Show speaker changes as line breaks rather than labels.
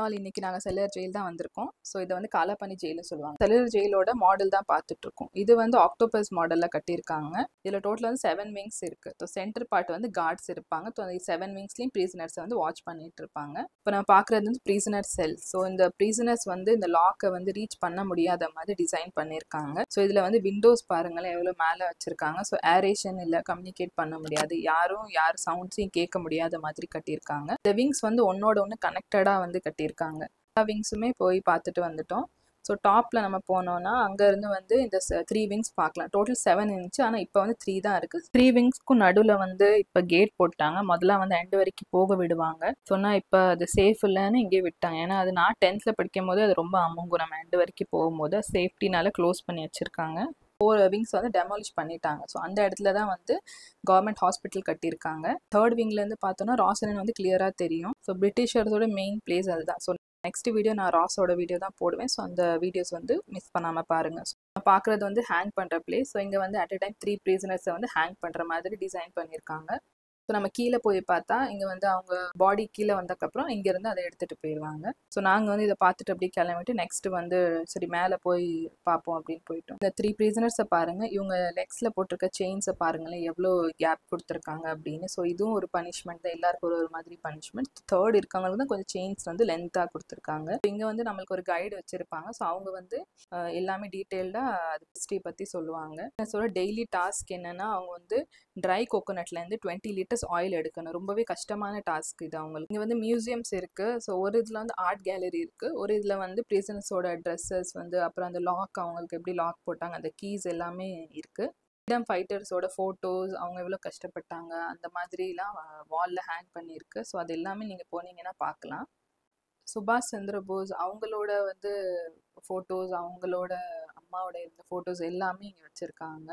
All இன்னைக்கு நாங்கள் seller jail தான் வந்திருக்கோம். ஸோ இதை வந்து காலாப்பனி ஜெயில்னு சொல்லுவாங்க. செல்லர் ஜெயிலோட மாடல் தான் பார்த்துட்டு இருக்கோம். இது வந்து ஆக்டோபஸ் மாடலில் கட்டியிருக்காங்க. இதில் டோட்டல் வந்து 7 விங்ஸ் இருக்குது. ஸோ சென்டர் பார்ட் வந்து கார்ட்ஸ் இருப்பாங்க. ஸோ அந்த 7 விங்ஸ்லையும் ப்ரீசனர்ஸை வந்து வாட்ச் பண்ணிட்டு இருப்பாங்க. இப்போ நம்ம பார்க்குறது வந்து ப்ரீசனர் செல். ஸோ இந்த ப்ரீசனர்ஸ் வந்து இந்த லாக்கை வந்து ரீச் பண்ண முடியாத மாதிரி டிசைன் பண்ணியிருக்காங்க. ஸோ இதில் வந்து விண்டோஸ் பாருங்களேன் எவ்வளோ மேலே வச்சுருக்காங்க. ஸோ ஏரேஷன் இல்லை, கம்யூனிகேட் பண்ண முடியாது, யார் சவுண்ட்ஸையும் கேட்க முடியாத மாதிரி கட்டியிருக்காங்க. இந்த விங்ஸ் வந்து ஒன்னோட ஒன்று கனெக்டடாக வந்து கட்டியிருக்காங்க. எல்லா விங்ஸுமே போய் பார்த்துட்டு வந்துட்டோம். ஸோ டாப்பில் நம்ம போனோம்னா அங்கேருந்து வந்து இந்த 3 விங்ஸ் பார்க்கலாம். டோட்டல் 7 இருந்துச்சு, ஆனால் இப்போ வந்து 3 தான் இருக்குது. 3 விங்ஸ்க்கும் நடுவில் வந்து இப்போ கேட் போட்டாங்க. முதல்ல வந்து எண்டு வரைக்கும் போக விடுவாங்க. சொன்னால் இப்போ அது சேஃப் இல்லைன்னு இங்கே விட்டாங்க. ஏன்னா அது நான் 10th படிக்கும் போது அது ரொம்ப அமுங்கும். நம்ம எண்டு வரைக்கும் போகும்போது சேஃப்டினால க்ளோஸ் பண்ணி வச்சுருக்காங்க. 4 விங்ஸ் வந்து டெமாலிஷ் பண்ணிட்டாங்க. ஸோ அந்த இடத்துல தான் வந்து கவர்மெண்ட் ஹாஸ்பிட்டல் கட்டியிருக்காங்க. 3rd விங்லேருந்து பார்த்தோன்னா ராசலன் வந்து கிளியராக தெரியும். ஸோ பிரிட்டிஷர்ஸோட மெயின் பிளேஸ் அதுதான். ஸோ நெக்ஸ்ட் வீடியோ நான் ராஸோட வீடியோ தான் போடுவேன். ஸோ அந்த வீடியோஸ் வந்து மிஸ் பண்ணாமல் பாருங்கள். ஸோ பார்க்குறது வந்து ஹேங் பண்ணுற பிளேஸ். ஸோ இங்கே வந்து அட் அ டைம் 3 ப்ரிசனர்ஸை வந்து ஹேங் பண்ணுற மாதிரி டிசைன் பண்ணியிருக்காங்க. ஸோ நம்ம கீழே போய் பார்த்தா இங்கே வந்து அவங்க பாடி கீழே வந்ததுக்கப்புறம் இங்கேருந்து அதை எடுத்துகிட்டு போயிடுவாங்க. ஸோ நாங்கள் வந்து இதை பார்த்துட்டு அப்படியே கிளம்பிட்டு நெக்ஸ்ட்டு வந்து சரி மேலே போய் பார்ப்போம் அப்படின்னு போயிட்டோம். இந்த 3 ப்ரிசனர்ஸை பாருங்கள். இவங்க லெக்ஸில் போட்டிருக்க செயின்ஸை பாருங்களேன் எவ்வளோ கேப் கொடுத்துருக்காங்க அப்படின்னு. ஸோ இதுவும் ஒரு பனிஷ்மெண்ட் தான். எல்லாருக்கும் ஒரு மாதிரி பனிஷ்மெண்ட். 3rd இருக்கவங்களுக்கு தான் கொஞ்சம் செயின்ஸ் வந்து லென்த்தாக கொடுத்துருக்காங்க. இங்கே வந்து நம்மளுக்கு ஒரு கைடு வச்சுருப்பாங்க. ஸோ அவங்க வந்து எல்லாமே டீட்டெயில்டாக அது ஹிஸ்ட்ரி பற்றி சொல்லுவாங்க. ஸோ டெய்லி டாஸ்க் என்னென்னா அவங்க வந்து ட்ரை கோகோனட்லேருந்து 20 லிட்டர்ஸ் ஆயில் எடுக்கணும். ரொம்பவே கஷ்டமான டாஸ்க் இது அவங்களுக்கு. இங்கே வந்து மியூசியம்ஸ் இருக்குது. ஸோ ஒரு இதில் வந்து ஆர்ட் கேலரி இருக்குது. ஒரு இதில் வந்து ப்ரிசனர்ஸோட ட்ரெஸ்ஸஸ் வந்து அப்புறம் அந்த லாக் அவங்களுக்கு எப்படி லாக் போட்டாங்க அந்த கீஸ் எல்லாமே இருக்குது. ஃப்ரீடம் ஃபைட்டர்ஸோட ஃபோட்டோஸ் அவங்க எவ்வளோ கஷ்டப்பட்டாங்க அந்த மாதிரிலாம் வாலில் ஹேங் பண்ணியிருக்கு. ஸோ அது எல்லாமே நீங்கள் போனீங்கன்னா பார்க்கலாம். சுபாஷ் சந்திர போஸ் அவங்களோட வந்து ஃபோட்டோஸ், அவங்களோட அம்மாவோட இருந்த ஃபோட்டோஸ் எல்லாமே இங்கே வச்சுருக்காங்க.